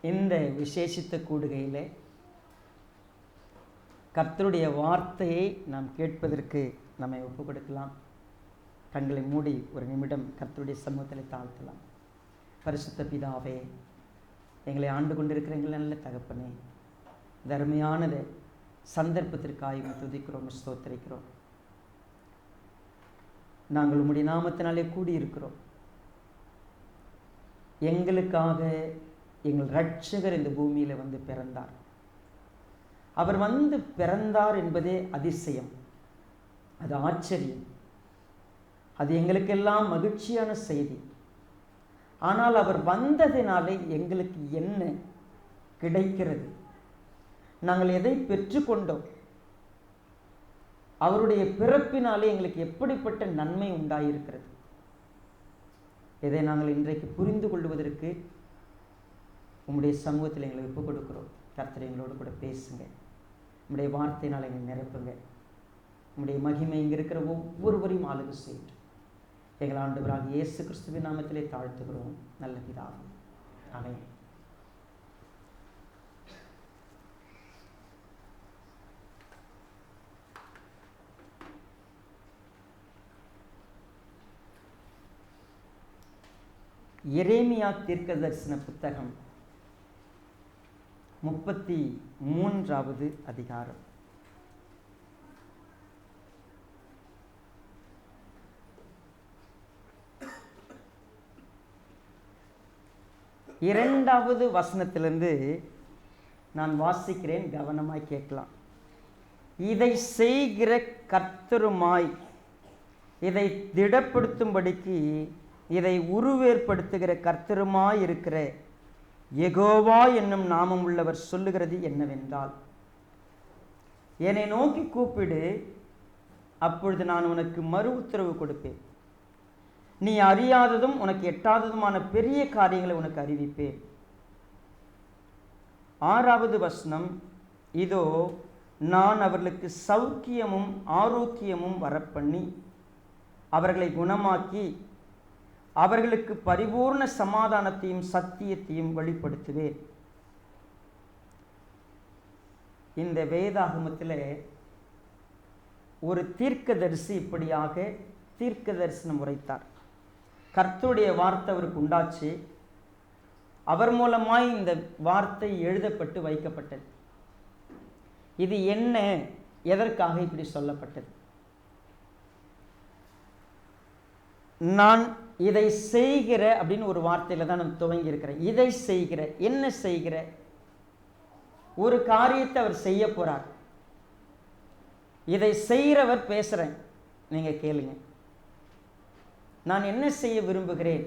இந்த விசேஷித்த கூடுகையில் கர்த்தருடைய வார்த்தையை நாம் கேட்பதற்கு நம்மை ஒப்புக் கொடுக்கலாம். கண்களை மூடி ஒரு நிமிடம் கர்த்தருடைய சமூகத்தில் தாழ்த்தலாம். பரிசுத்த பிதாவே, எங்களை ஆண்டு கொண்டிருக்கிற எங்களை நல்ல தகப்பனே, தர்மையானது சந்தர்ப்பத்திற்காக துதிக்கிறோம், ஸ்தோத்திரிக்கிறோம். நாங்கள் உம்முடைய நாமத்தினாலே கூடியிருக்கிறோம். எங்களுக்காக எங்கள் இரட்சகர் இந்த பூமியில் வந்து பிறந்தார். அவர் வந்து பிறந்தார் என்பதே அதிசயம், அது ஆச்சரியம், அது எங்களுக்கெல்லாம் மகிழ்ச்சியான செய்தி. ஆனால் அவர் வந்ததினாலே எங்களுக்கு என்ன கிடைக்கிறது? நாங்கள் எதை பெற்றுக்கொண்டோம்? அவருடைய பிறப்பினாலே எங்களுக்கு எப்படிப்பட்ட நன்மை உண்டாயிருக்கிறது? இதை நாங்கள் இன்றைக்கு புரிந்து கொள்வதற்கு உம்முடைய சமூகத்தில் எங்களை ஒப்புக் கொடுக்கிறோம். கர்த்தர் எங்களோடு கூட பேசுங்க, உம்முடைய வார்த்தையினால் எங்களை நிரப்புங்க. உம்முடைய மகிமை இங்கே இருக்கிற ஒவ்வொருவரையும் ஆளுகை செய்யும். எங்கள் ஆண்டவராகிய இயேசு கிறிஸ்துவின் நாமத்திலே தாழ்த்துகிறோம் நல்ல பிதாவே, ஆமென். எரேமியா தீர்க்கதரிசன புத்தகம் 33வது அதிகாரம். இரண்டாவது வசனத்திலிருந்து நான் வாசிக்கிறேன், கவனமாய் கேட்கலாம். இதை செய்கிற கர்த்தருமாய், இதை திடப்படுத்தும்படிக்கு இதை உருவேற்படுத்துகிற கர்த்தருமாய் இருக்கிற யெகோவா என்னும் நாமம் உள்ளவர் சொல்லுகிறது என்னவென்றால், என்னை நோக்கி கூப்பிடு, அப்பொழுது நான் உனக்கு மறு உத்தரவு கொடுப்பேன். நீ அறியாததும் உனக்கு எட்டாததுமான பெரிய காரியங்களை உனக்கு அறிவிப்பேன். 6வது வசனம், இதோ நான் அவர்களுக்கு சௌக்கியமும் ஆரோக்கியமும் வரப்பண்ணி அவர்களை குணமாக்கி அவர்களுக்கு பரிபூர்ண சமாதானத்தையும் சத்தியத்தையும் வெளிப்படுத்துவேன். இந்த வேதாகமத்தில் ஒரு தீர்க்கதரிசி இப்படியாக தீர்க்க தரிசனம் உரைத்தார். கர்த்தருடைய வார்த்தை அவருக்கு உண்டாச்சு. அவர் மூலமாய் இந்த வார்த்தை எழுதப்பட்டு வைக்கப்பட்டது. இது என்ன, எதற்காக இப்படி சொல்லப்பட்டது? நான் இதை செய்கிற அப்படின்னு ஒரு வார்த்தையில தான் நான் துவங்கி இருக்கிறேன். இதை செய்கிற, என்ன செய்கிற? ஒரு காரியத்தை அவர் செய்ய போறார். இதை செய்கிறவர் பேசுறேன், நீங்க கேளுங்க. நான் என்ன செய்ய விரும்புகிறேன்?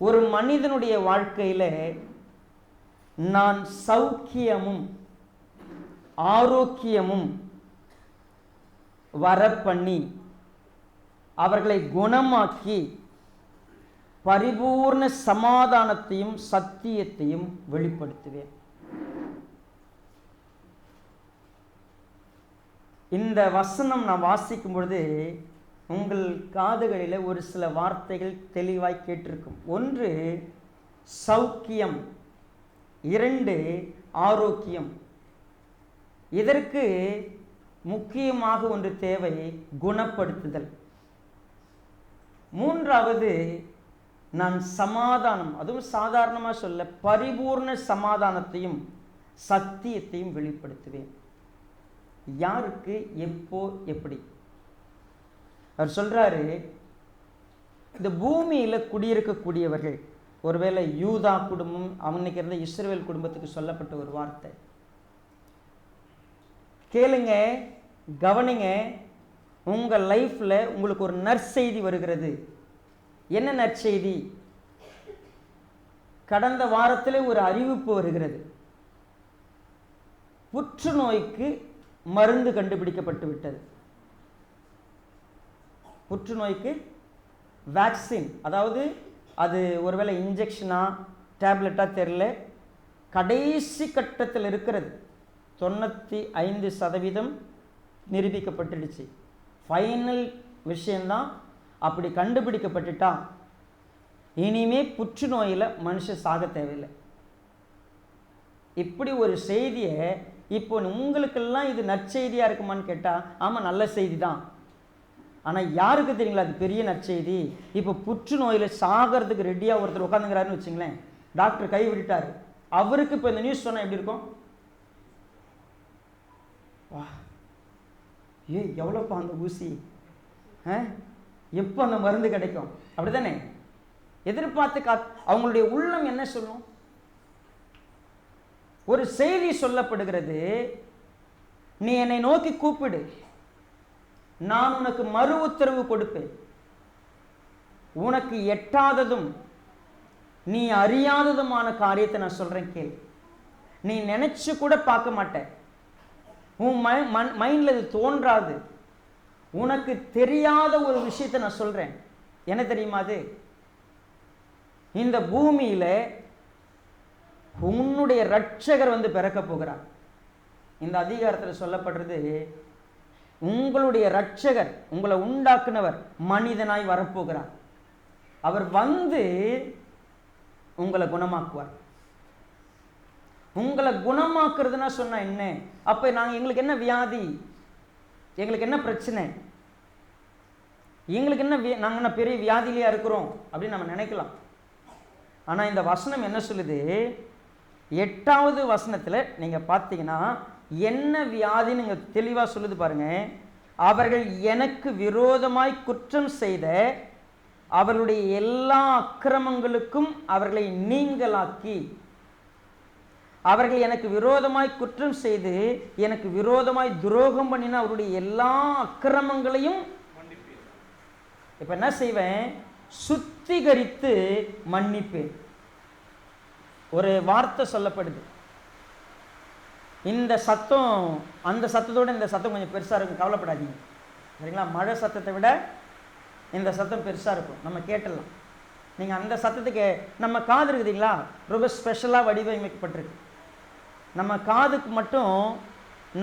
ஒரு மனிதனுடைய வாழ்க்கையில நான் சௌக்கியமும் ஆரோக்கியமும் வரப்பண்ணி அவர்களை குணமாக்கி பரிபூர்ண சமாதானத்தையும் சத்தியத்தையும் வெளிப்படுத்துவேன். இந்த வசனம் நான் வாசிக்கும் பொழுது உங்கள் காதுகளில் ஒரு சில வார்த்தைகள் தெளிவாய் கேட்டிருக்கும். 1 சௌக்கியம், 2 ஆரோக்கியம். இதற்கு முக்கியமாக ஒன்று தேவை, குணப்படுத்துதல். 3வது நான் சமாதானம், அதுவும் சாதாரணமாக சொல்ல பரிபூர்ண சமாதானத்தையும் சத்தியத்தையும் வெளிப்படுத்துவேன். யாருக்கு, எப்போ, எப்படி? அவர் சொல்றாரு, இந்த பூமியில குடியிருக்கக்கூடியவர்கள், ஒருவேளை யூதா குடும்பம், அவனுக்கு இருந்த இஸ்ரவேல் குடும்பத்துக்கு சொல்லப்பட்ட ஒரு வார்த்தை. கேளுங்க, கவனிங்க. உங்க லைஃப்ல உங்களுக்கு ஒரு நற்செய்தி வருகிறது. என்ன நற்செய்தி? கடந்த வாரத்தில் ஒரு அறிவிப்பு வருகிறது. புற்றுநோய்க்கு மருந்து கண்டுபிடிக்கப்பட்டு விட்டது. புற்றுநோய்க்கு வேக்சின், அதாவது அது ஒருவேளை இன்ஜெக்ஷனா டேப்லெட்டா தெரியல, கடைசி கட்டத்தில் இருக்கிறது. 95% நிரூபிக்கப்பட்டுடுச்சு. ஃபைனல் விஷயந்தான். அப்படி கண்டுபிடிக்கப்பட்டுட்டா இனிமே புற்றுநோயில் மனுஷன் சாக தேவையில்லை. இப்படி ஒரு செய்தியை இப்போ உங்களுக்கெல்லாம் இது நற்செய்தியாக இருக்குமான்னு கேட்டால் ஆமாம், நல்ல செய்தி தான். ஆனால் யாருக்கு தெரியுங்களா அது பெரிய நற்செய்தி? இப்போ புற்றுநோயில் சாகிறதுக்கு ரெடியாக ஒருத்தர் உட்காந்துங்கிறாருன்னு வச்சுங்களேன், டாக்டர் கை விட்டுட்டார். அவருக்கு இப்போ இந்த நியூஸ் சொன்னால் எப்படி இருக்கும்? வா, எவ்வளோப்பா அந்த ஊசி, எப்போ அந்த மருந்து கிடைக்கும், அப்படி தானே எதிர்பார்த்து அவங்களுடைய உள்ளம் என்ன சொல்லும்? ஒரு செய்தி சொல்லப்படுகிறது, நீ என்னை நோக்கி கூப்பிடு, நான் உனக்கு மறு உத்தரவு கொடுப்பேன், உனக்கு எட்டாததும் நீ அறியாததுமான காரியத்தை நான் சொல்றேன் கேள். நீ நினைச்சு கூட பார்க்க மாட்டேன், உன் மைண்ட்ல இது தோன்றாது. உனக்கு தெரியாத ஒரு விஷயத்தை நான் சொல்றேன். என்ன தெரியுமா அது? இந்த பூமியில உன்னுடைய இரட்சகர் வந்து பிறக்க போகிறார். இந்த அதிகாரத்தில் சொல்லப்படுறது, உங்களுடைய இரட்சகர், உங்களை உண்டாக்குனவர் மனிதனாய் வரப்போகிறார். அவர் வந்து உங்களை குணமாக்குவார். உங்களை குணமாக்குறதுன்னா சொன்னா என்ன? அப்ப எங்களுக்கு என்ன வியாதி, எங்களுக்கு என்ன பிரச்சனை, எங்களுக்கு என்ன, நாங்க என்ன பெரிய வியாதியிலையா இருக்கிறோம் அப்படின்னு நம்ம நினைக்கலாம். ஆனா இந்த வசனம் என்ன சொல்லுது? 8வது வசனத்துல நீங்க பார்த்தீங்கன்னா என்ன வியாதின்னு நீங்க தெளிவா சொல்லுது பாருங்க. அவர்கள் எனக்கு விரோதமாய் குற்றம் செய்த அவர்களுடைய எல்லா அக்கிரமங்களுக்கும் அவர்களை நீங்களாக்கி, அவர்கள் எனக்கு விரோதமாய் குற்றம் செய்து எனக்கு விரோதமாய் துரோகம் பண்ணின அவருடைய எல்லா அக்கிரமங்களையும் இப்ப என்ன செய்வேன்? சுத்திகரித்து மன்னிப்பேன். ஒரு வார்த்தை சொல்லப்படுது, இந்த சத்தம் அந்த சத்தத்தோட இந்த சத்தம் கொஞ்சம் பெருசா இருக்கும், கவலைப்படாதீங்க சரிங்களா? மழை சத்தத்தை விட இந்த சத்தம் பெருசா இருக்கும், நம்ம கேட்டலாம். நீங்க அந்த சத்தத்துக்கு, நம்ம காது இருக்குதுங்களா, ரொம்ப ஸ்பெஷலா வடிவமைக்கப்பட்டிருக்கு. நம்ம காதுக்கு மட்டும்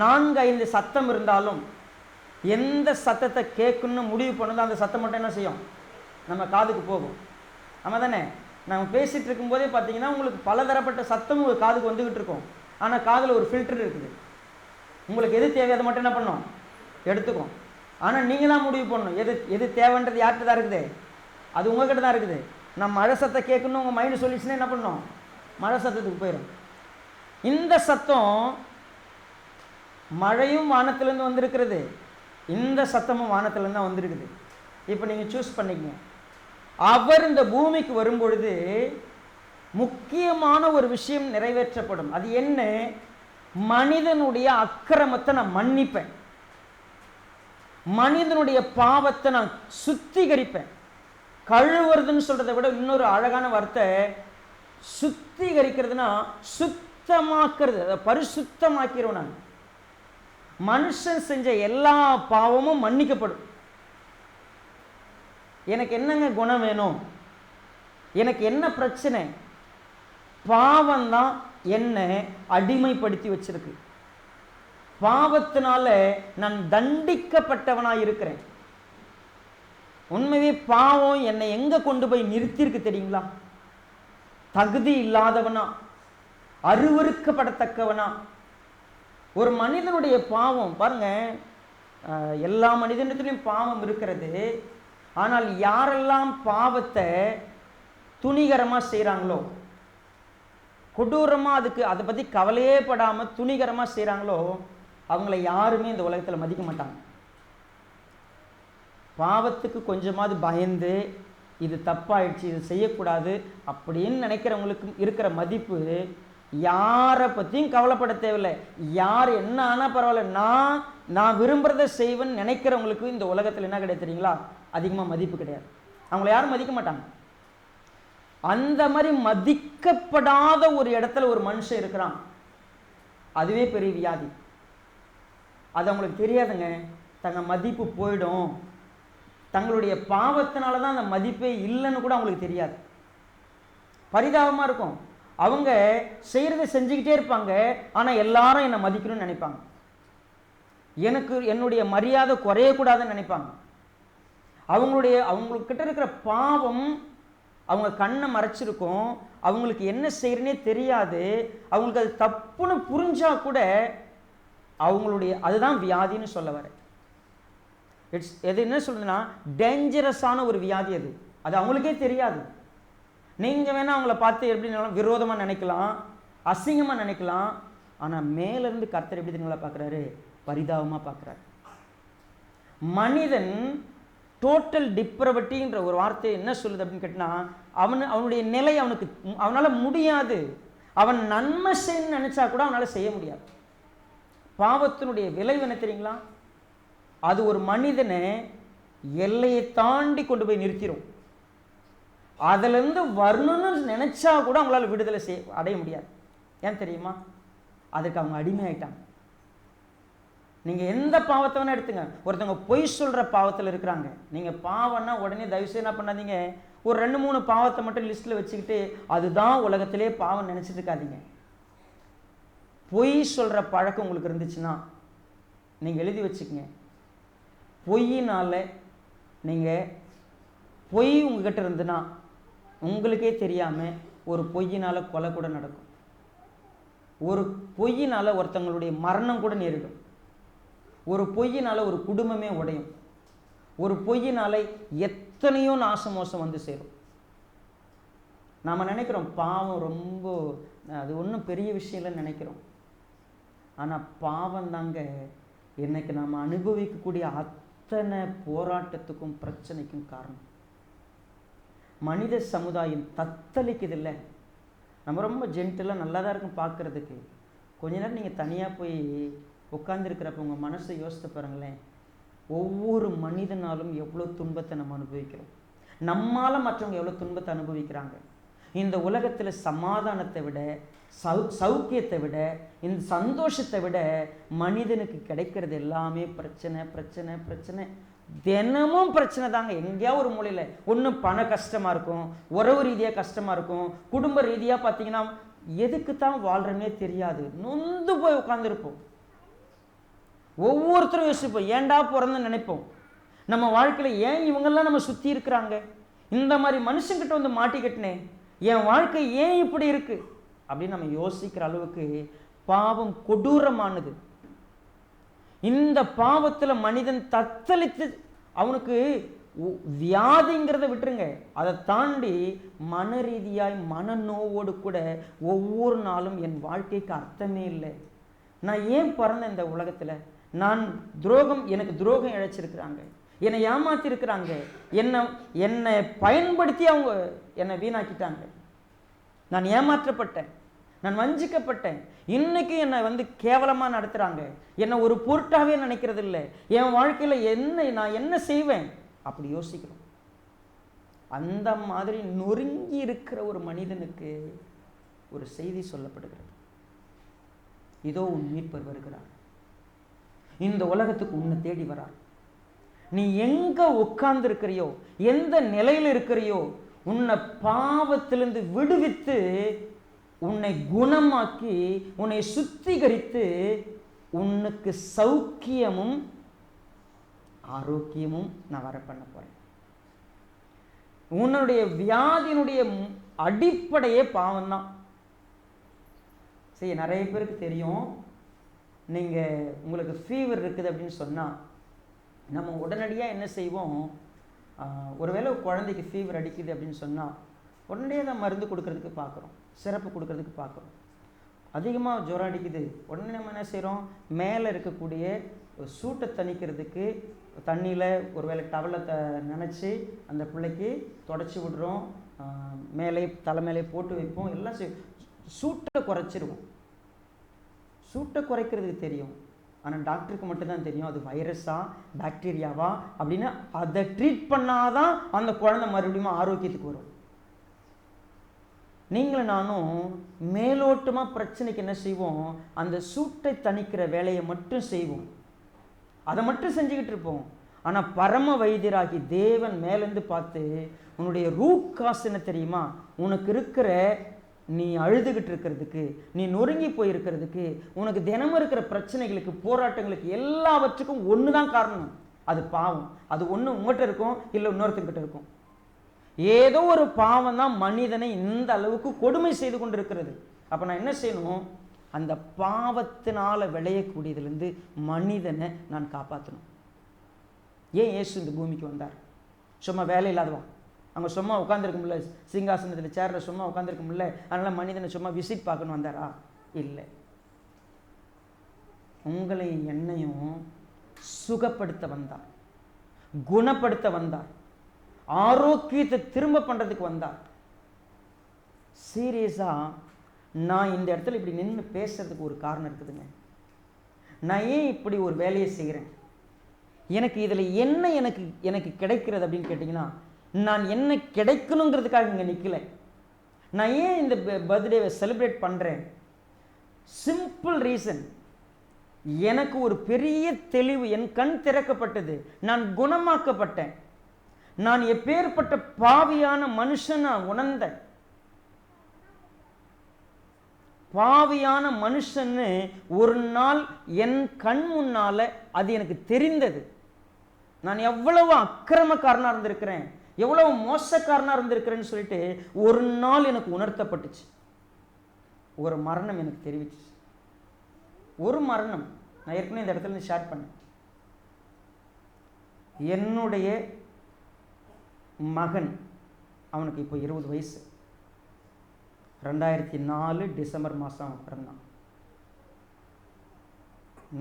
4-5 சத்தம் இருந்தாலும் எந்த சத்தத்தை கேட்கணும்னு முடிவு பண்ணதோ அந்த சத்தம் மட்டும் என்ன செய்யும்? நம்ம காதுக்கு போகும். ஆமா தானே? நம்ம பேசிட்டு இருக்கும் போதே பார்த்தீங்கன்னா உங்களுக்கு பலதரப்பட்ட சத்தம் உங்கள் காதுக்கு வந்துகிட்டு இருக்கும். ஆனால் காதில் ஒரு ஃபில்டர் இருக்குது, உங்களுக்கு எது தேவை அதை மட்டும் என்ன பண்ணும்? எடுத்துக்கும். ஆனால் நீங்கள் தான் முடிவு பண்ணணும் எது தேவைன்றது. யார்கிட்ட தான் இருக்குது? அது உங்ககிட்ட தான் இருக்குது. நான் மழை சத்தம் கேட்கணும் உங்கள் மைண்டு சொல்லிச்சுன்னா என்ன பண்ணணும்? மழை சத்தத்துக்கு போயிடும். இந்த சத்தம் மழையும் வானத்திலேருந்து வந்திருக்கிறது, இந்த சத்தமும் வானத்திலேருந்து தான் வந்திருக்குது. இப்போ நீங்கள் சூஸ் பண்ணிக்கங்க. அவர் இந்த பூமிக்கு வரும்பொழுது முக்கியமான ஒரு விஷயம் நிறைவேற்றப்படும். அது என்ன? மனிதனுடைய அக்கிரமத்தை நான் மன்னிப்பேன், மனிதனுடைய பாவத்தை நான் சுத்திகரிப்பேன். கழுவுறதுன்னு சொல்றதை விட இன்னொரு அழகான வார்த்தை சுத்திகரிக்கிறதுனா சுத்தமாக்குறது, அதை பரிசுத்தமாக்கிறோம். நான் மனுஷன் செஞ்ச எல்லா பாவமும் மன்னிக்கப்படும். எனக்கு என்னங்க குணம் வேணும், எனக்கு என்ன பிரச்சனை? பாவம்தான் என்னை அடிமைப்படுத்தி வச்சிருக்கு. பாவத்தினால நான் தண்டிக்கப்பட்டவனாக இருக்கிறேன். உண்மையே பாவம் என்னை எங்க கொண்டு போய் நிறுத்திருக்கு தெரியுங்களா? தகுதி இல்லாதவனா, அருவருக்கப்படத்தக்கவனா. ஒரு மனிதனுடைய பாவம் பாருங்க, எல்லா மனிதனிடத்திலும் பாவம் இருக்கிறது. ஆனால் யாரெல்லாம் பாவத்தை துணிகரமாக செய்கிறாங்களோ, கொடூரமாக அதை பற்றி கவலையே படாமல் துணிகரமாக செய்கிறாங்களோ, அவங்கள யாருமே இந்த உலகத்தில் மதிக்க மாட்டாங்க. பாவத்துக்கு கொஞ்சமாவது பயந்து இது தப்பாயிடுச்சு, இது செய்யக்கூடாது அப்படின்னு நினைக்கிறவங்களுக்கு இருக்கிற மதிப்பு யாரை பற்றியும் கவலைப்பட தேவையில்லை. யார் என்ன ஆனால் பரவாயில்ல, நான் விரும்புகிறத செய்வேன்னு நினைக்கிறவங்களுக்கு இந்த உலகத்தில் என்ன கிடையாது தெரியுங்களா? அதிகமாக மதிப்பு கிடையாது. அவங்கள யாரும் மதிக்க மாட்டாங்க. அந்த மாதிரி மதிக்கப்படாத ஒரு இடத்துல ஒரு மனுஷன் இருக்கிறான், அதுவே பெரிய வியாதி. அது அவங்களுக்கு தெரியாதுங்க. தங்க மதிப்பு போயிடும், தங்களுடைய பாவத்தினால தான் அந்த மதிப்பே இல்லைன்னு கூட அவங்களுக்கு தெரியாது. பரிதாபமாக இருக்கும். அவங்க செய்கிறத செஞ்சுக்கிட்டே இருப்பாங்க, ஆனால் எல்லாரும் என்னை மதிக்கணும்னு நினைப்பாங்க, என்னுடைய மரியாதை குறையக்கூடாதுன்னு நினைப்பாங்க. அவங்கக்கிட்ட இருக்கிற பாவம் அவங்க கண்ணை மறைச்சிருக்கும், அவங்களுக்கு என்ன செய்யறனே தெரியாது, அவங்களுக்கு அது தப்புன்னு புரிஞ்சா கூட அவங்களுடைய அதுதான் வியாதின்னு சொல்ல வர. எது என்ன சொல்றதுன்னா டேஞ்சரஸான ஒரு வியாதி அது. அது அவங்களுக்கே தெரியாது. நீங்கள் வேணால் அவங்கள பார்த்து எப்படி விரோதமாக நினைக்கலாம், அசிங்கமாக நினைக்கலாம். ஆனால் மேலேருந்து கர்த்தர் எப்படி தெரியுங்களா பார்க்குறாரு? பரிதாபமாக பார்க்குறாரு. மனிதன் டோட்டல் டிப்ரவட்டின்ற ஒரு வார்த்தை என்ன சொல்லுது அப்படின்னு கேட்டால், அவனுடைய நிலை அவனால் முடியாது. அவன் நன்மை செய்யணும்னு நினச்சா கூட அவனால் செய்ய முடியாது. பாவத்தினுடைய விளைவு என்ன தெரியுங்களா? அது ஒரு மனிதனை எல்லையை தாண்டி கொண்டு போய் நிறுத்திடும். அதிலிருந்து வரணும்னு நினைச்சா கூட அவங்களால விடுதலை அடைய முடியாது. ஏன் தெரியுமா? அதுக்கு அவங்க அடிமை ஆயிட்டாங்க. நீங்க எந்த பாவத்தை வேணா எடுத்துங்க. ஒருத்தவங்க பொய் சொல்ற பாவத்தில் இருக்கிறாங்க. நீங்க பாவம்னா உடனே தயவுசெய்து என்ன பண்ணாதீங்க, ஒரு 2-3 பாவத்தை மட்டும் லிஸ்ட்ல வச்சுக்கிட்டு அதுதான் உலகத்திலே பாவம் நினைச்சிட்டு இருக்காதீங்க. பொய் சொல்ற பழக்கம் உங்களுக்கு இருந்துச்சுன்னா நீங்க எழுதி வச்சுக்கங்க. பொய்யினால நீங்க பொய் உங்ககிட்ட இருந்துன்னா உங்களுக்கே தெரியாம ஒரு பொய்யினால கொலை கூட நடக்கும். ஒரு பொய்யினால ஒருத்தவங்களுடைய மரணம் கூட நேரிடும். ஒரு பொய்யினால ஒரு குடும்பமே உடையும். ஒரு பொய்யினால எத்தனையோ நாசமோசம் வந்து சேரும். நாம நினைக்கிறோம் பாவம் ரொம்ப அது ஒன்றும் பெரிய விஷயம் இல்லைன்னு நினைக்கிறோம். ஆனால் பாவம் தாங்க இன்னைக்கு நாம் அனுபவிக்கக்கூடிய அத்தனை போராட்டத்துக்கும் பிரச்சனைக்கும் காரணம். மனித சமுதாயம் தத்தளிக்குது இல்லை. நம்ம ரொம்ப ஜென்டலாக நல்லா தான் இருக்கும் பார்க்குறதுக்கு. கொஞ்ச நேரம் நீங்கள் தனியாக போய் உட்காந்துருக்கிறப்ப உங்கள் மனசை யோசித்து பாருங்களேன். ஒவ்வொரு மனிதனாலும் எவ்வளோ துன்பத்தை நம்ம அனுபவிக்கிறோம். நம்மால் மற்றவங்க எவ்வளோ துன்பத்தை அனுபவிக்கிறாங்க. இந்த உலகத்தில் சமாதானத்தை விட சௌக்கியத்தை விட இந்த சந்தோஷத்தை விட மனிதனுக்கு கிடைக்கிறது எல்லாமே பிரச்சனை பிரச்சனை பிரச்சனை. தினமும் பிரச்சனை தாங்க. எங்கேயா ஒரு மூலையில் ஒன்று பண கஷ்டமாக இருக்கும், உறவு ரீதியாக கஷ்டமாக இருக்கும், குடும்ப ரீதியாக பார்த்தீங்கன்னா எதுக்கு தான் வாழ்கிறனே தெரியாது, நொந்து போய் உட்காந்துருப்போம். ஒவ்வொருத்தரும் யோசிப்போம், ஏண்டா பிறந்து நினைப்போம். நம்ம வாழ்க்கையில் ஏன் இவங்கெல்லாம் நம்ம சுற்றி இருக்கிறாங்க, இந்த மாதிரி மனுஷங்கிட்ட வந்து மாட்டிக்கிட்டனே, என் வாழ்க்கை ஏன் இப்படி இருக்கு அப்படின்னு நம்ம யோசிக்கிற அளவுக்கு பாவம் கொடூரமானது. இந்த பாவத்தில் மனிதன் தத்தளித்து அவனுக்கு வியாதிங்கிறத விட்டுருங்க, அதை தாண்டி மன ரீதியாய் மனநோவோடு கூட ஒவ்வொரு நாளும் என் வாழ்க்கைக்கு அர்த்தமே இல்லை, நான் ஏன் பிறந்த இந்த உலகத்தில், நான் எனக்கு துரோகம் இழைச்சிருக்கிறாங்க, என்னை ஏமாத்திருக்கிறாங்க, என்னை பயன்படுத்தி அவங்க என்னை வீணாக்கிட்டாங்க, நான் ஏமாற்றப்பட்டேன், நான் வஞ்சிக்கப்பட்டேன், இன்னைக்கு என்னை வந்து கேவலமாக நடத்துகிறாங்க, என்னை ஒரு பொருட்டாகவே நினைக்கிறது இல்லை, என் வாழ்க்கையில் நான் என்ன செய்வேன் அப்படி யோசிக்கிறோம். அந்த மாதிரி நொறுங்கி இருக்கிற ஒரு மனிதனுக்கு ஒரு செய்தி சொல்லப்படுகிறது. இதோ உன் மீட்பர் வருகிறார், இந்த உலகத்துக்கு உன்னை தேடி வரார். நீ எங்க உட்கார்ந்து இருக்கிறியோ, எந்த நிலையில் இருக்கிறியோ, உன்னை பாவத்திலிருந்து விடுவித்து உன்னை குணமாக்கி உன்னை சுத்திகரித்து உனக்கு சௌக்கியமும் ஆரோக்கியமும் நான் வர பண்ண போறேன். உன்னுடைய வியாதியினுடைய அடிப்படையே பாவம் தான். சரி, நிறைய பேருக்கு தெரியும், உங்களுக்கு ஃபீவர் இருக்குது அப்படின்னு சொன்னால் நம்ம உடனடியாக என்ன செய்வோம், ஒருவேளை குழந்தைக்கு ஃபீவர் அடிக்குது அப்படின்னு சொன்னால் உடனடியாக தான் மருந்து கொடுக்கறதுக்கு பார்க்குறோம், சிறப்பு கொடுக்கறதுக்கு பார்க்குறோம். அதிகமாக ஜுரம் அடிக்குது, உடனே நம்ம என்ன செய்கிறோம், மேலே இருக்கக்கூடிய சூட்டை தணிக்கிறதுக்கு தண்ணியில் ஒருவேளை டவலை நினச்சி அந்த பிள்ளைக்கு தொடச்சி விடுறோம், மேலே தலை மேலே போட்டு வைப்போம், எல்லாம் சூட்டை குறைச்சிருவோம். சூட்டை குறைக்கிறதுக்கு தெரியும், ஆனால் டாக்டருக்கு மட்டும்தான் தெரியும் அது வைரஸா பாக்டீரியாவா அப்படின்னு. அதை ட்ரீட் பண்ணாதான் அந்த குழந்தை மறுபடியும் ஆரோக்கியத்துக்கு வரும். நீங்களும் நானும் மேலோட்டமாக பிரச்சனைக்கு என்ன செய்வோம், அந்த சூட்டை தணிக்கிற வேலையை மட்டும் செய்வோம், அதை மட்டும் செஞ்சுக்கிட்டு இருப்போம். ஆனால் பரம வைத்தியராகி தேவன் மேலேருந்து பார்த்து உன்னுடைய ரூட் காஸ் என்ன தெரியுமா, உனக்கு இருக்கிற நீ அழுதுகிட்டு இருக்கிறதுக்கு, நீ நொறுங்கி போயிருக்கிறதுக்கு, உனக்கு தினமும் இருக்கிற பிரச்சனைகளுக்கு, போராட்டங்களுக்கு எல்லாவற்றுக்கும் ஒன்று தான் காரணம், அது பாவம். அது ஒன்று உங்கள்கிட்ட இருக்கும், இல்லை இன்னொருத்தங்கிட்ட இருக்கும். ஏதோ ஒரு பாவம் தான் மனிதனை இந்த அளவுக்கு கொடுமை செய்து கொண்டிருக்கிறது. அப்போ நான் என்ன செய்யணும்? அந்த பாவத்தினால விளையக்கூடியதுலேருந்து மனிதனை நான் காப்பாற்றணும். ஏன் இயேசு இந்த பூமிக்கு வந்தார்? சும்மா வேலை இல்லாதவா? அவங்க சும்மா உட்காந்துருக்க முடியல, சிங்காசனத்தில் சேரில் சும்மா உட்காந்துருக்க முடியல, அதனால் மனிதனை சும்மா விசிட் பார்க்கணும் வந்தாரா? இல்லை. உங்களையும் என்னையும் சுகப்படுத்த வந்தார், குணப்படுத்த வந்தார், ஆரோக்கியத்தை திரும்ப பண்ணுறதுக்கு வந்தார். சீரியஸாக நான் இந்த இடத்துல இப்படி நின்று பேசுறதுக்கு ஒரு காரணம் இருக்குதுங்க. நான் ஏன் இப்படி ஒரு வேலையை செய்கிறேன்? எனக்கு இதில் என்ன எனக்கு கிடைக்கிறது அப்படின்னு கேட்டிங்கன்னா, நான் என்ன கிடைக்கணுங்கிறதுக்காக இங்கே நிற்கலை. நான் ஏன் இந்த பர்த்டேவை செலிப்ரேட் பண்ணுறேன்? சிம்பிள் ரீசன், எனக்கு ஒரு பெரிய தெளிவு, என் கண் திறக்கப்பட்டது, நான் குணமாக்கப்பட்டேன். நான் எப்பேற்பட்ட பாவியான மனுஷனா உணர்ந்தேன். பாவியான மனுஷன்னு ஒரு நாள் என் கண் முன்னால அது எனக்கு தெரிந்தது. நான் எவ்வளவு அக்கிரமக்காரனா இருந்திருக்கிறேன், எவ்வளவு மோசக்காரனா இருந்திருக்கிறேன்னு சொல்லிட்டு ஒரு நாள் எனக்கு உணர்த்தப்பட்டுச்சு. ஒரு மரணம் எனக்கு தெரிவிச்சு. ஒரு மரணம் நான் ஏற்கனவே இந்த இடத்துல ஷேர் பண்ணேன். என்னுடைய மகன், அவனுக்கு இப்போ 20 வயசு. 2004 டிசம்பர் மாதம் பிறந்தான்.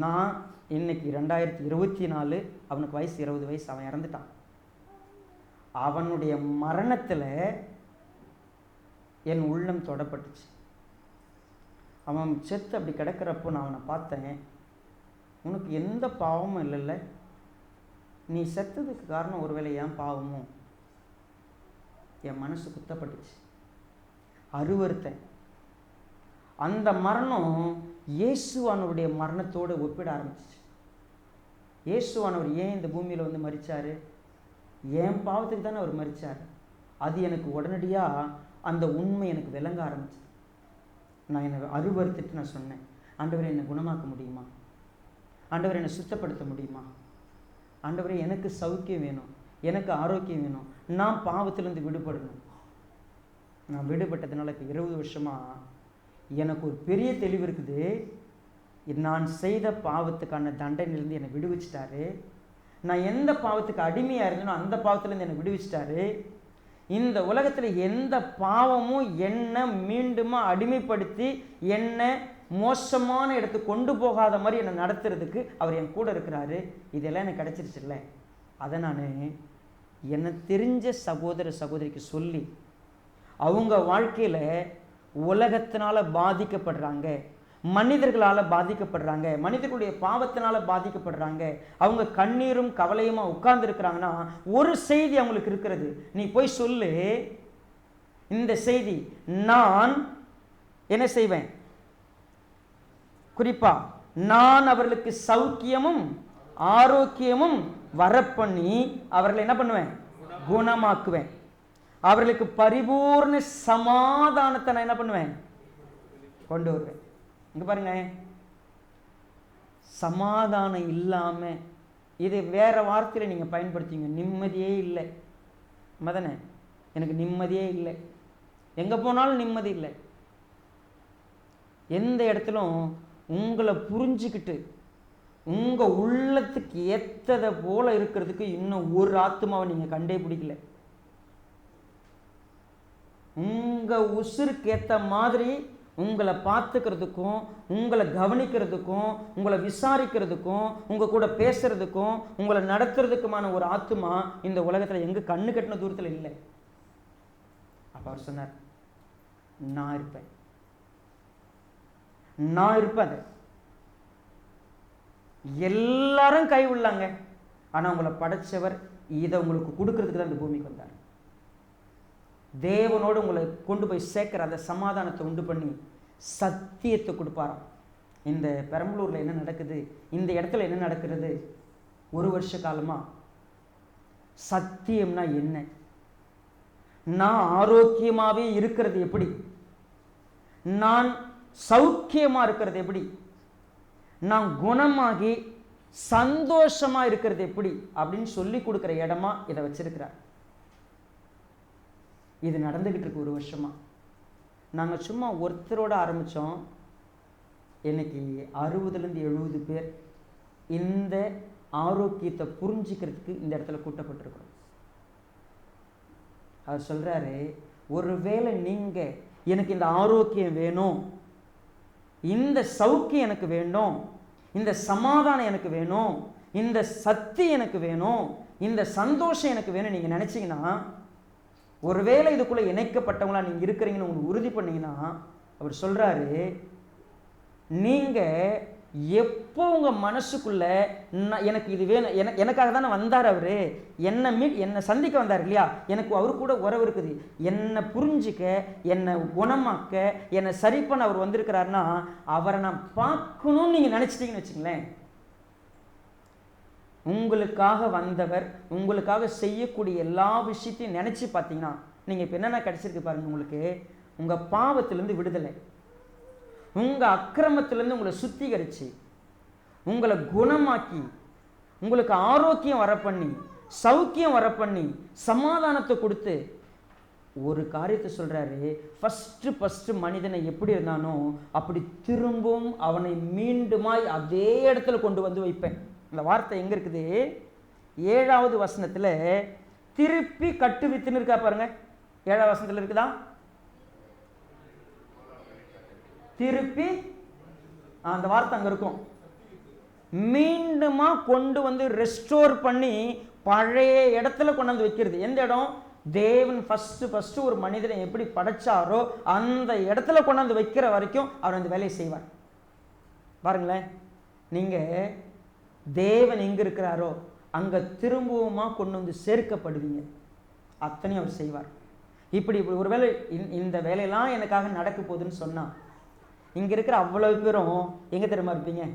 நான் இன்னைக்கு 2024, அவனுக்கு வயசு 20 வயசு, அவன் இறந்துட்டான். அவனுடைய மரணத்தில் என் உள்ளம் தொடப்பட்டுச்சு. அவன் செத்து அப்படி கிடக்கிறப்போ நான் அவனை பார்த்தேன். உனக்கு எந்த பாவமும் இல்லைல்ல, நீ செத்ததுக்கு காரணம் ஒருவேளை ஏன் பாவமோ? என் மனசு குத்தப்பட்டுச்சு, அருவருத்தேன். அந்த மரணம் இயேசுவானவருடைய மரணத்தோடு ஒப்பிட ஆரம்பிச்சிச்சு. இயேசுவானவர் ஏன் இந்த பூமியில் வந்து மரித்தார்? என் பாவத்துக்கு தானே அவர் மரித்தார். அது எனக்கு உடனடியாக அந்த உண்மை எனக்கு விளங்க ஆரம்பிச்சது. நான் என்னை அருவருத்துட்டு நான் சொன்னேன், ஆண்டவரை என்னை குணமாக்க முடியுமா? ஆண்டவரை என்னை சுத்தப்படுத்த முடியுமா? ஆண்டவரை எனக்கு சௌக்கியம் வேணும், எனக்கு ஆரோக்கியம் வேணும், நான் பாவத்திலேருந்து விடுபடணும். நான் விடுபட்டதுனால இப்போ 20 வருஷமாக எனக்கு ஒரு பெரிய தெளிவு இருக்குது. நான் செய்த பாவத்துக்கான தண்டனையிலேருந்து என்னை விடுவிச்சிட்டாரு. நான் எந்த பாவத்துக்கு அடிமையாக இருந்தேனோ அந்த பாவத்திலேருந்து என்னை விடுவிச்சிட்டாரு. இந்த உலகத்தில் எந்த பாவமும் என்னை மீண்டுமா அடிமைப்படுத்தி என்னை மோசமான இடத்துக்கு கொண்டு போகாத மாதிரி என்னை நடத்துறதுக்கு அவர் என் கூட இருக்கிறாரு. இதெல்லாம் எனக்கு கிடச்சிருச்சுல்ல, அதை நான் என்னை தெரிஞ்ச சகோதர சகோதரிக்கு சொல்லி, அவங்க வாழ்க்கையில் உலகத்தினால் பாதிக்கப்படுறாங்க, மனிதர்களால் பாதிக்கப்படுறாங்க, மனிதர்களுடைய பாவத்தினால் பாதிக்கப்படுறாங்க, அவங்க கண்ணீரும் கவலையுமா உட்கார்ந்துருக்கிறாங்கன்னா ஒரு செய்தி அவங்களுக்கு இருக்கிறது. நீ போய் சொல்லு, இந்த செய்தி நான் என்ன செய்வேன்? குறிப்பா நான் அவர்களுக்கு சௌக்கியமும் ஆரோக்கியமும் வரப்பண்ணி அவர்களை என்ன பண்ணுவேன்? குணமாக்குவேன். அவர்களுக்கு பரிபூர்ண சமாதானத்தை நான் என்ன பண்ணுவேன்? கொண்டு வருவேன். இங்க பாருங்க, சமாதானம் இல்லாம, இது வேற வார்த்தையில நீங்க பயன்படுத்திங்க, நிம்மதியே இல்லை மதனே, எனக்கு நிம்மதியே இல்லை, எங்க போனாலும் நிம்மதி இல்லை. எந்த இடத்திலும் உங்களை புரிஞ்சுக்கிட்டு உங்க உள்ளத்துக்கு ஏத்ததை போல இருக்கிறதுக்கு இன்னும் ஒரு ஆத்மாவை நீங்க கண்டே பிடிக்கல. உங்க உசுருக்கு ஏத்த மாதிரி உங்களை பார்த்துக்கிறதுக்கும், உங்களை கவனிக்கிறதுக்கும், உங்களை விசாரிக்கிறதுக்கும், உங்க கூட பேசுறதுக்கும், உங்களை நடத்துறதுக்குமான ஒரு ஆத்மா இந்த உலகத்துல எங்க கண்ணு கட்டின தூரத்துல இல்லை. அப்ப அவர் சொன்னார், நான் இருப்பேன், நான் இருப்பேன். எல்லாரும் கை விடலாங்க, ஆனா உங்களை படைச்சவர் இதை உங்களுக்கு கொடுக்கறதுக்கு தான் இந்த பூமிக்கு வந்தார். தேவனோடு உங்களை கொண்டு போய் சேர்க்கிற அந்த சமாதானத்தை உண்டு பண்ணி சத்தியத்தை கொடுப்பாராம். இந்த பெரம்பலூர்ல என்ன நடக்குது, இந்த இடத்துல என்ன நடக்கிறது, ஒரு வருஷ காலமா சத்தியம்னா என்ன, நான் ஆரோக்கியமாவே இருக்கிறது எப்படி, நான் சௌக்கியமா இருக்கிறது எப்படி, நான் குணமாகி சந்தோஷமா இருக்கிறது எப்படி அப்படின்னு சொல்லி கொடுக்குற இடமா இதை வச்சிருக்கிறார். இது நடந்துக்கிட்டு இருக்கு 1 வருஷமாக. நாங்கள் சும்மா ஒருத்தரோடு ஆரம்பித்தோம். இன்னைக்கு 60லேருந்து 70 பேர் இந்த ஆரோக்கியத்தை புரிஞ்சிக்கிறதுக்கு இந்த இடத்துல கூட்டப்பட்டிருக்கிறோம். அவர் சொல்கிறாரு, ஒருவேளை நீங்கள் எனக்கு இந்த ஆரோக்கியம் வேணும், இந்த சௌக்கியம் எனக்கு வேணும், இந்த சமாதானம் எனக்கு வேணும், இந்த சக்தி எனக்கு வேணும், இந்த சந்தோஷம் எனக்கு வேணும் நீங்கள் நினச்சிங்கன்னா, ஒருவேளை இதுக்குள்ளே இணைக்கப்பட்டவங்களா நீங்கள் இருக்கிறீங்கன்னு உங்களுக்கு உறுதி பண்ணிங்கன்னா, அவர் சொல்கிறாரு, நீங்கள் எப்போ உங்கள் மனசுக்குள்ள எனக்கு இது வேணும், எனக்காக தானே வந்தார் அவர், என்னை சந்திக்க வந்தார் இல்லையா, எனக்கு அவரு கூட உறவு இருக்குது, என்னை புரிஞ்சிக்க, என்னை குணமாக்க, என்னை சரி பண்ண அவர் வந்திருக்கிறாருன்னா அவரை நான் பார்க்கணும்னு நீங்கள் நினச்சிட்டீங்கன்னு வச்சுங்களேன், உங்களுக்காக வந்தவர் உங்களுக்காக செய்யக்கூடிய எல்லா விஷயத்தையும் நினச்சி பார்த்தீங்கன்னா நீங்கள் இப்போ என்னென்ன கிடைச்சிருக்கு பாருங்கள். உங்களுக்கு உங்கள் பாவத்திலேருந்து விடுதலை, உங்கள் அக்கிரமத்திலேருந்து உங்களை சுத்திகரித்து, உங்களை குணமாக்கி, உங்களுக்கு ஆரோக்கியம் வர பண்ணி, சௌக்கியம் வர பண்ணி, சமாதானத்தை கொடுத்து ஒரு காரியத்தை சொல்கிறாரு. ஃபஸ்ட்டு மனிதனை எப்படி இருந்தானோ அப்படி திரும்பவும் அவனை மீண்டுமாய் அதே இடத்துல கொண்டு வந்து வைப்பேன். இந்த வார்த்தை எங்கே இருக்குது? 7வது வசனத்தில் திருப்பி கட்டுவித்துன்னு இருக்கா பாருங்க. 7வது வசனத்தில் இருக்குதா? திருப்பி அந்த வார்த்தை அங்கே இருக்கும். மீண்டுமா கொண்டு வந்து ரெஸ்டோர் பண்ணி பழைய இடத்துல கொண்டு வந்து வைக்கிறது. எந்த இடம்? தேவன் ஃபஸ்ட்டு ஒரு மனிதனை எப்படி படைச்சாரோ அந்த இடத்துல கொண்டாந்து வைக்கிற வரைக்கும் அவர் அந்த வேலையை செய்வார். பாருங்களேன், நீங்கள் தேவன் எங்கே இருக்கிறாரோ அங்கே திரும்பவுமா கொண்டு வந்து சேர்க்கப்படுவீங்க. அத்தனையும் அவர் செய்வார். இப்படி ஒரு வேலை இந்த வேலையெல்லாம் எனக்காக நடக்க போகுதுன்னு சொன்னால் இங்கே இருக்கிற அவ்வளவு பேரும் எங்கே தெரியுமா இருப்பீங்க?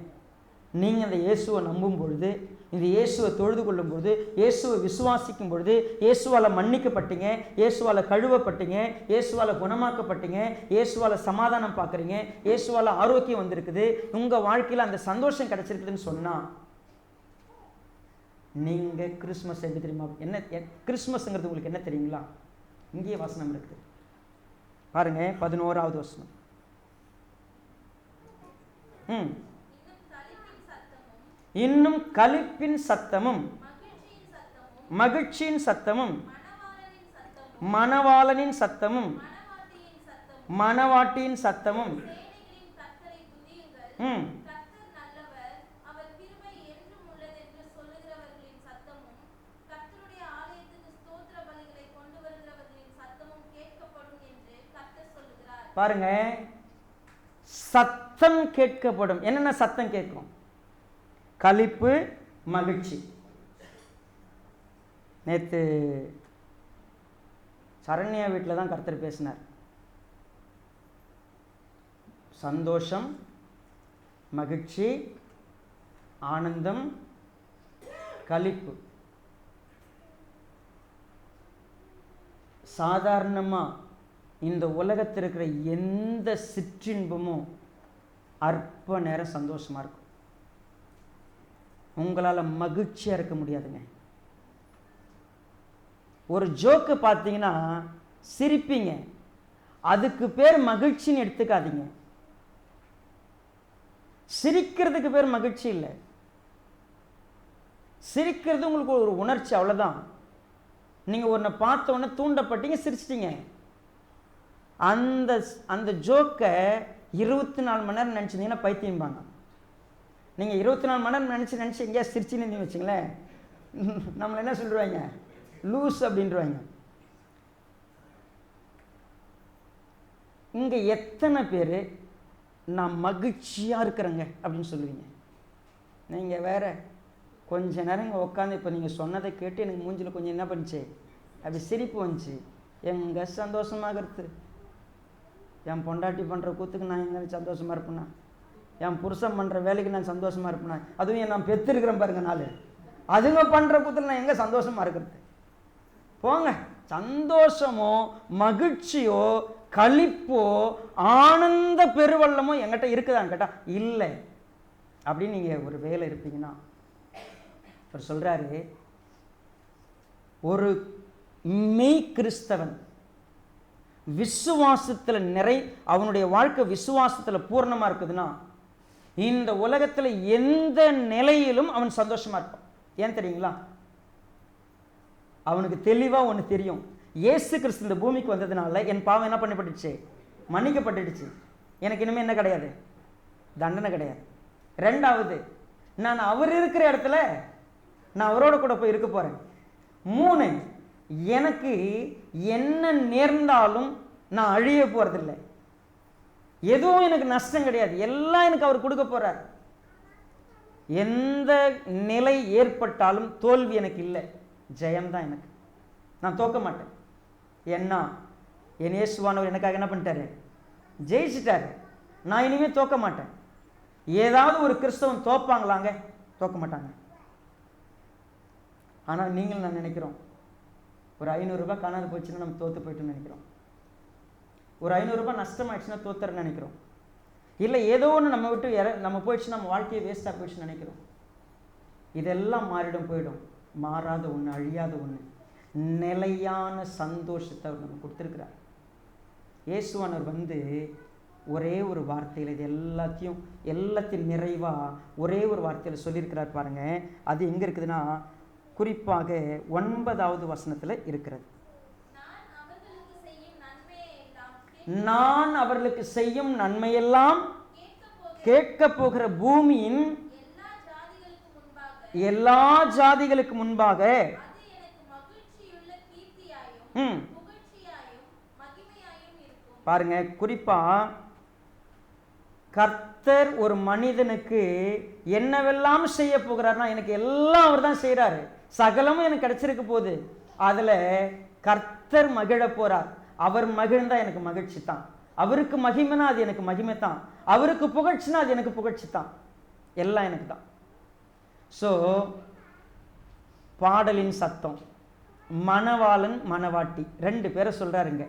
நீங்கள் அந்த இயேசுவை நம்பும் பொழுது, இந்த இயேசுவை தொழுது கொள்ளும் பொழுது, இயேசுவை விசுவாசிக்கும் பொழுது, இயேசுவால் மன்னிக்கப்பட்டீங்க, இயேசுவால் கழுவப்பட்டீங்க, இயேசுவால் குணமாக்கப்பட்டீங்க, இயேசுவால் சமாதானம் பார்க்குறீங்க, இயேசுவால் ஆரோக்கியம் வந்திருக்குது, உங்கள் வாழ்க்கையில் அந்த சந்தோஷம் கிடைச்சிருக்குதுன்னு சொன்னால் நீங்கள் கிறிஸ்மஸ் எப்படி தெரியுமா? என்ன கிறிஸ்மஸ்ங்கிறது உங்களுக்கு என்ன தெரியுங்களா? இங்கேயே வசனம் இருக்குது பாருங்க. 11வது வசனம். இன்னும் களிப்பின் சத்தமும் மகிழ்ச்சியின் சத்தமும் மணவாளனின் சத்தமும் மணவாட்டியின் சத்தமும் பாருங்க, சத்தம் கேட்கப்படும். என்னென்ன சத்தம் கேட்கும்? களிப்பு, மகிழ்ச்சி. நேற்று சரண்யா வீட்டில் தான் கர்த்தர் பேசினார். சந்தோஷம், மகிழ்ச்சி, ஆனந்தம், களிப்பு. சாதாரணமாக இந்த உலகத்தில் இருக்கிற எந்த சிற்றின்பமும் அற்ப நேரம் சந்தோஷமாக இருக்கும். உங்களால் மகிழ்ச்சியாக இருக்க முடியாதுங்க. ஒரு ஜோக்கு பார்த்தீங்கன்னா சிரிப்பீங்க, அதுக்கு பேர் மகிழ்ச்சின்னு எடுத்துக்காதீங்க. சிரிக்கிறதுக்கு பேர் மகிழ்ச்சி இல்லை. சிரிக்கிறது உங்களுக்கு ஒரு உணர்ச்சி, அவ்வளோதான். நீங்கள் ஒன்றை பார்த்த உடனே தூண்டப்பட்டீங்க, சிரிச்சிட்டீங்க. அந்த ஜோக்கை 24 மணி நேரம் நினச்சிருந்தீங்கன்னா பைத்தியம்பாங்க. நீங்கள் 24 மணி நேரம் நினச்சி எங்கேயா சிரிச்சின்னு வச்சுங்களேன், நம்மளை என்ன சொல்லுவாங்க? லூஸ் அப்படின்றவாங்க. இங்கே எத்தனை பேர் நான் மகிழ்ச்சியாக இருக்கிறேங்க அப்படின்னு சொல்லுவீங்க? நீங்கள் வேற கொஞ்ச நேரம் இங்கே உட்காந்து இப்போ நீங்கள் சொன்னதை கேட்டு எனக்கு மூஞ்சில் கொஞ்சம் என்ன பண்ணிச்சு, அப்படி சிரிப்பு வந்துச்சு. எங்கே சந்தோஷமாகிறது? என் பொண்டாட்டி பண்ணுற கூத்துக்கு நான் எங்கே சந்தோஷமாக இருப்பேனா? என் புருஷன் பண்ணுற வேலைக்கு நான் சந்தோஷமாக இருப்பேனா? அதுவும் நான் பெற்றிருக்கிறேன் பாருங்க நாள், அதுங்க பண்ணுற கூத்துல நான் எங்கே சந்தோஷமாக இருக்கிறது? போங்க. சந்தோஷமோ மகிழ்ச்சியோ களிப்போ ஆனந்த பெருவெள்ளமோ என்கிட்ட இருக்குதான்னு கேட்டால் இல்லை. அப்படின்னு நீங்கள் ஒரு வேலை இருப்பீங்கன்னா அவர் சொல்கிறாரு, ஒரு மெய் கிறிஸ்தவன் விசுவாசத்தில் அவனுடைய வாழ்க்கை விசுவாசத்தில் பூர்ணமாக இருக்குதுன்னா இந்த உலகத்தில் எந்த நிலையிலும் அவன் சந்தோஷமாக இருப்பான். ஏன் தெரியுங்களா? அவனுக்கு தெளிவாக ஒன்று தெரியும், இயேசு கிறிஸ்து இந்த பூமிக்கு வந்ததுனால என் பாவம் என்ன பண்ணப்பட்டுச்சு? மன்னிக்கப்பட்டுடுச்சு. எனக்கு இனிமேல் என்ன கிடையாது? தண்டனை கிடையாது. ரெண்டாவது, நான் அவர் இருக்கிற இடத்துல நான் அவரோட கூட போய் இருக்க போகிறேன். 3, எனக்கு என்ன நேர்ந்தாலும் நான் அழிய போகிறதில்லை. எதுவும் எனக்கு நஷ்டம் கிடையாது. எல்லாம் எனக்கு அவர் கொடுக்க போகிறார். எந்த நிலை ஏற்பட்டாலும் தோல்வி எனக்கு இல்லை, ஜெயம்தான் எனக்கு. நான் தோக்க மாட்டேன். ஏன்னா என் இயேசுவானவர் எனக்காக என்ன பண்ணிட்டாரு? ஜெயிச்சிட்டாரு. நான் இனிமேல் தோக்க மாட்டேன். ஏதாவது ஒரு கிறிஸ்தவன் தோப்பாங்களாங்க? தோக்க மாட்டாங்க. ஆனால் நீங்கள் நான் நினைக்கிறோம், ஒரு 500 ரூபாய் காணாது போச்சுன்னா நம்ம தோற்று போயிட்டுன்னு நினைக்கிறோம். ஒரு 500 ரூபாய் நஷ்டமாயிடுச்சுன்னா தோத்துறன்னு நினைக்கிறோம். இல்லை ஏதோ ஒன்று நம்ம விட்டு நம்ம போயிடுச்சுன்னா நம்ம வாழ்க்கையை வேஸ்ட்டாக போயிடுச்சுன்னு நினைக்கிறோம். இதெல்லாம் மாறிடும், போயிடும். மாறாத ஒன்று, அழியாத ஒன்று, நிலையான சந்தோஷத்தை அவர் நம்ம கொடுத்துருக்கிறார். இயேசுவானவர் வந்து ஒரே ஒரு வார்த்தையில் இது எல்லாத்தையும் நிறைவாக ஒரே ஒரு வார்த்தையில் சொல்லியிருக்கிறார் பாருங்க. அது எங்கே இருக்குதுன்னா, குறிப்பாக 9வது வசனத்தில் இருக்கிறது. நான் அவர்களுக்கு செய்யும் நன்மையெல்லாம் கேட்க போகிற பூமியின் எல்லா ஜாதிகளுக்கு முன்பாக பாருங்க. குறிப்பா கர்த்தர் ஒரு மனிதனுக்கு என்னவெல்லாம் செய்ய போகிறார்னா, எனக்கு எல்லாம் அவர் தான் செய்யறாரு, சகலமும் எனக்கு கிடைச்சிருக்க போகுது, அதுல கர்த்தர் மகிழ போறார். அவர் மகிழ்ந்தா எனக்கு மகிழ்ச்சி தான். அவருக்கு மகிமைனா அது எனக்கு மகிமை தான். அவருக்கு புகழ்ச்சினா அது எனக்கு புகழ்ச்சி தான். எல்லாம் எனக்கு தான். ஸோ பாடலின் சத்தம், மணவாளன் மணவாட்டி 2 பேரை சொல்றாருங்க.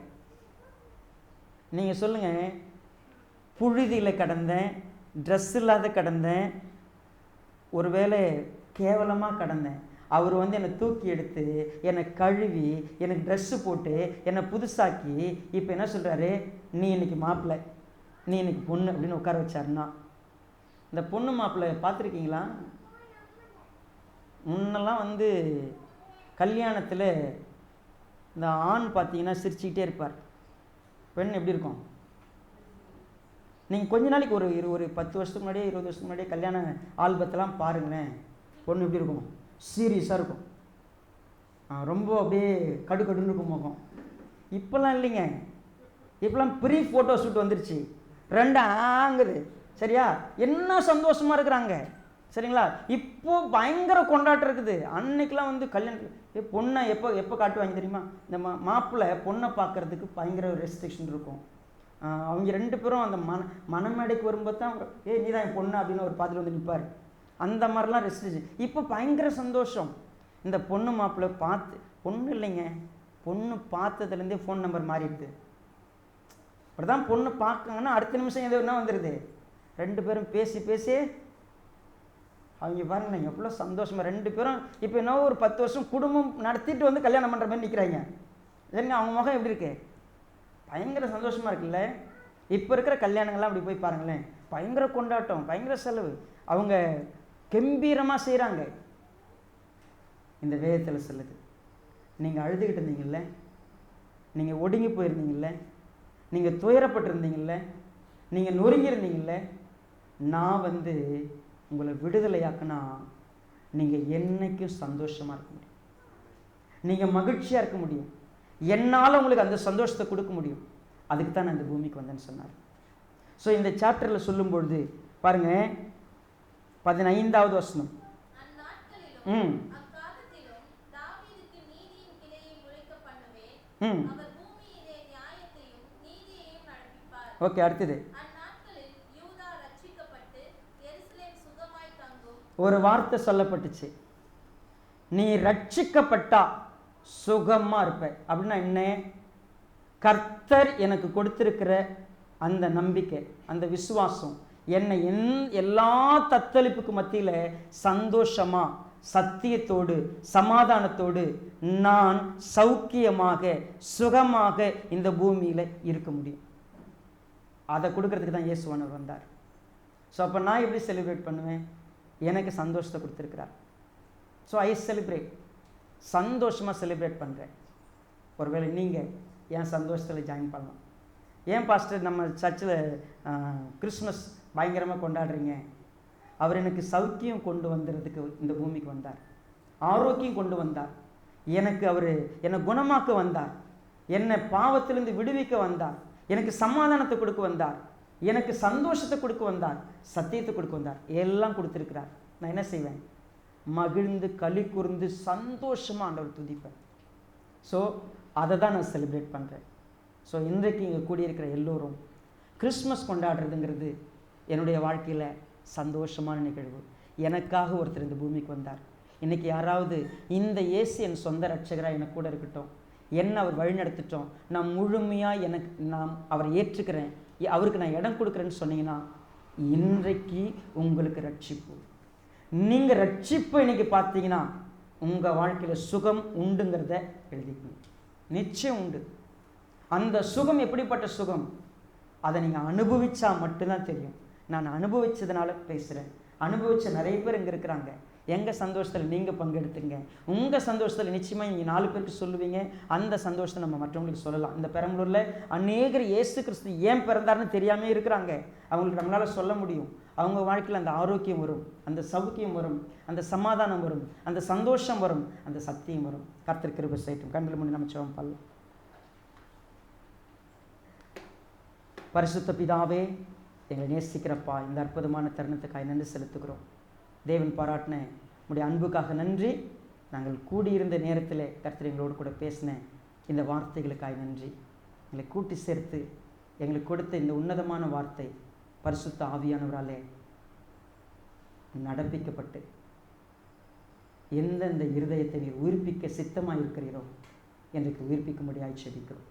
நீங்க சொல்லுங்க, புழுதியில் கடந்தேன், ட்ரெஸ் இல்லாத கடந்தேன், ஒருவேளை கேவலமாக கடந்தேன், அவர் வந்து என்னை தூக்கி எடுத்து என்னை கழுவி எனக்கு ட்ரெஸ்ஸு போட்டு என்னை புதுசாக்கி இப்போ என்ன சொல்கிறாரு? நீ இன்னைக்கு மாப்பிள்ளை, நீ இன்னைக்கு பொண்ணு அப்படின்னு உட்கார வச்சாருன்னா, இந்த பொண்ணு மாப்பிள்ளை பார்த்துருக்கீங்களா? முன்னெல்லாம் வந்து கல்யாணத்தில் இந்த ஆண் பார்த்தீங்கன்னா சிரிச்சுக்கிட்டே இருப்பார், பெண் எப்படி இருக்கும்? நீங்கள் கொஞ்ச நாளைக்கு ஒரு 10 வருஷத்துக்கு முன்னாடியே 20 வருஷத்துக்கு முன்னாடியே கல்யாண ஆல்பத்தெல்லாம் பாருங்களேன், பொண்ணு எப்படி இருக்கும்? சீரியஸாக இருக்கும், ரொம்ப அப்படியே கடுக்கடுன்னு இருக்கும் முகம். இப்போல்லாம் இல்லைங்க, இப்போலாம் ப்ரீ ஃபோட்டோ ஷூட் வந்துருச்சு, 2 ஆங்குது. சரியா? என்ன சந்தோஷமாக இருக்கிறாங்க. சரிங்களா? இப்போது பயங்கர கொண்டாட்டம் இருக்குது. அன்னைக்கெலாம் வந்து கல்யாணத்துக்கு பொண்ணை எப்போ காட்டுவாங்க தெரியுமா? இந்த மாப்பிள்ளை பொண்ணை பார்க்குறதுக்கு பயங்கர ரெஸ்ட்ரிக்ஷன் இருக்கும். அவங்க 2 பேரும் அந்த மணமேடைக்கு வரும்போது தான் நீ தான் என் பொண்ணு அப்படின்னு ஒரு பார்த்துட்டு வந்து நிற்பார். அந்த மாதிரிலாம் ரெஸ்ட்ரிக்ஷன். இப்போ பயங்கர சந்தோஷம். இந்த பொண்ணு மாப்பிள்ளை பார்த்து, பொண்ணு இல்லைங்க, பொண்ணு பார்த்ததுலேருந்தே ஃபோன் நம்பர் மாறிடுது. அப்படி தான் பொண்ணு பார்க்கங்கன்னா அடுத்த நிமிஷம் எது என்ன வந்துடுது, 2 பேரும் பேசி அவங்க பாருங்க எவ்வளோ சந்தோஷமாக 2 பேரும் இப்போ என்ன ஒரு 10 வருஷம் குடும்பம் நடத்திட்டு வந்து கல்யாணம் பண்ணுற மாதிரி நிற்கிறாங்க. சரிங்க, அவங்க முகம் எப்படி இருக்கு? பயங்கர சந்தோஷமாக இருக்குல்ல. இப்போ இருக்கிற கல்யாணங்கள்லாம் அப்படி போய் பாருங்களேன், பயங்கர கொண்டாட்டம், பயங்கர செலவு, அவங்க கம்பீரமாக செய்கிறாங்க. இந்த வேதத்தில் சொல்லுது, நீங்கள் அழுதுகிட்டு இருந்தீங்கல்ல, நீங்கள் ஒடுங்கி போயிருந்தீங்கல்ல, நீங்கள் துயரப்பட்டிருந்தீங்கல்ல, நீங்கள் நொறுங்கியிருந்தீங்கல்ல, நான் வந்து உங்களை விடுதலையாக்குனா நீங்கள் என்னைக்கும் சந்தோஷமாக இருக்க முடியும், நீங்கள் மகிழ்ச்சியாக இருக்க முடியும், என்னால் உங்களுக்கு அந்த சந்தோஷத்தை கொடுக்க முடியும். அதுக்கு தான் நான் இந்த பூமிக்கு வந்தேன்னு சொன்னார். ஸோ இந்த சாப்டரில் சொல்லும்பொழுது பாருங்க, 15வது வசனம். ஓகே, அடுத்தது ஒரு வார்த்தை சொல்லப்பட்டுச்சு, நீ ரட்சிக்கப்பட்டா சுகமா இருப்ப. அப்படின்னா என்ன? கர்த்தர் எனக்கு கொடுத்திருக்கிற அந்த நம்பிக்கை, அந்த விசுவாசம் என்னை எல்லா தத்தளிப்புக்கு மத்தியில் சந்தோஷமா சத்தியத்தோடு சமாதானத்தோடு நான் சௌக்கியமாக சுகமாக இந்த பூமியில் இருக்க முடியும். அதை கொடுக்கறதுக்கு தான் இயேசுவானவர் வந்தார். ஸோ அப்போ நான் எப்படி செலிப்ரேட் பண்ணுவேன்? எனக்கு சந்தோஷத்தை கொடுத்துருக்கிறார். ஸோ ஐ செலிப்ரேட், சந்தோஷமாக செலிப்ரேட் பண்ணுறேன். ஒருவேளை நீங்கள் என் சந்தோஷத்தில் ஜாயின் பண்ணலாம். ஏன் பாஸ்டர் நம்ம சர்ச்சில் கிறிஸ்மஸ் பயங்கரமாக கொண்டாடுறீங்க? அவர் எனக்கு சௌக்கியம் கொண்டு வந்துடுறதுக்கு இந்த பூமிக்கு வந்தார், ஆரோக்கியம் கொண்டு வந்தார், எனக்கு அவர் என்னை குணமாக்க வந்தார், என்னை பாவத்திலிருந்து விடுவிக்க வந்தார், எனக்கு சமாதானத்தை கொடுக்க வந்தார், எனக்கு சந்தோஷத்தை கொடுக்க வந்தார், சத்தியத்தை கொடுக்க வந்தார், எல்லாம் கொடுத்துருக்கிறார். நான் என்ன செய்வேன்? மகிழ்ந்து களி கூர்ந்து சந்தோஷமாக ஆண்டவர் துதிப்பேன். ஸோ அதை தான் நான் செலிப்ரேட் பண்ணுறேன். ஸோ இன்றைக்கு இங்கே கூடியிருக்கிற எல்லோரும் கிறிஸ்மஸ் கொண்டாடுறதுங்கிறது என்னுடைய வாழ்க்கையில் சந்தோஷமான நிகழ்வு. எனக்காக ஒருத்தர் இந்த பூமிக்கு வந்தார். இன்றைக்கி யாராவது இந்த இயேசு என் சொந்த ரட்சகராக எனக்கு கூட இருக்கட்டும், என்ன அவர் வழிநடத்திட்டோம், நான் முழுமையாக நான் அவரை ஏற்றுக்கிறேன், அவருக்கு நான் இடம் கொடுக்குறேன்னு சொன்னீங்கன்னா இன்றைக்கு உங்களுக்கு ரட்சிப்பு. நீங்கள் ரட்சிப்பு இன்னைக்கு பார்த்தீங்கன்னா உங்கள் வாழ்க்கையில் சுகம் உண்டுங்கிறத எழுதிக்கணும். நிச்சயம் உண்டு. அந்த சுகம் எப்படிப்பட்ட சுகம் அதை நீங்கள் அனுபவிச்சா மட்டும்தான் தெரியும். நான் அனுபவிச்சதுனால பேசுகிறேன். அனுபவிச்ச நிறைய பேர் இங்கே இருக்கிறாங்க. எங்கள் சந்தோஷத்தில் நீங்கள் பங்கெடுத்துங்க. உங்கள் சந்தோஷத்தில் நிச்சயமாக நீங்கள் 4 பேருக்கு சொல்லுவீங்க. அந்த சந்தோஷத்தை நம்ம மற்றவங்களுக்கு சொல்லலாம். இந்த பெரம்பலூரில் அநேகர் இயேசு கிறிஸ்து ஏன் பிறந்தார்னு தெரியாமல் இருக்கிறாங்க. அவங்களுக்கு நம்மளால் சொல்ல முடியும். அவங்க வாழ்க்கையில் அந்த ஆரோக்கியம் வரும், அந்த சௌக்கியம் வரும், அந்த சமாதானம் வரும், அந்த சந்தோஷம் வரும், அந்த சத்தியம் வரும். கர்த்தர் கிருபை செய்யட்டும். கண்களை மூடி நம்ம ஜெபம் பண்ணலாம். பரிசுத்த பிதாவே, எங்களை நேசிக்கிறப்பா, இந்த அற்புதமான தருணத்துக்காக நன்றி செலுத்துகிறோம். தேவன் பாராட்டின உடைய அன்புக்காக நன்றி. நாங்கள் கூடியிருந்த நேரத்தில் கர்த்தர் எங்களோடு கூட பேசின இந்த வார்த்தைகளுக்காக நன்றி. எங்களை கூட்டி சேர்த்து எங்களுக்கு கொடுத்த இந்த உன்னதமான வார்த்தை பரிசுத்த ஆவியானவராலே நடப்பிக்கப்பட்டு எந்தெந்த இருதயத்தை நீர் உயிர்ப்பிக்க சித்தமாக இருக்கிறீரோ என்றைக்கு உயிர்ப்பிக்கும்படியாக செபிக்கிறோம்.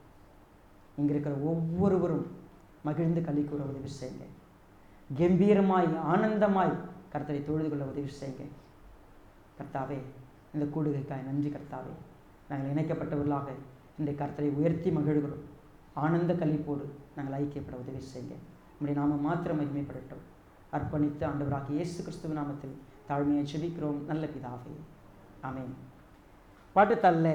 இங்கே இருக்கிற ஒவ்வொருவரும் மகிழ்ந்து களி கூற உதவி செய்யுங்க. கம்பீரமாய் ஆனந்தமாய் கர்த்தரை தொழுது கொள்ள உதவி செய்யுங்க. கர்த்தாவே, இந்த கூடுகைக்காய் நன்றி. கர்த்தாவே, நாங்கள் இணைக்கப்பட்டவர்களாக இந்த கர்த்தரை உயர்த்தி மகிழ்கிறோம். ஆனந்த களிப்போடு நாங்கள் ஐக்கியப்பட உதவி செய்யுங்க. நம்முடைய நாம மாத்திரம் மகிமைப்படட்டும். அர்ப்பணித்து ஆண்டவராகிய இயேசு கிறிஸ்துவின் நாமத்தில் தாழ்மையை ஜெபிக்கிறோம் நல்ல பிதாவே. ஆமென். பாட்டு தல்ல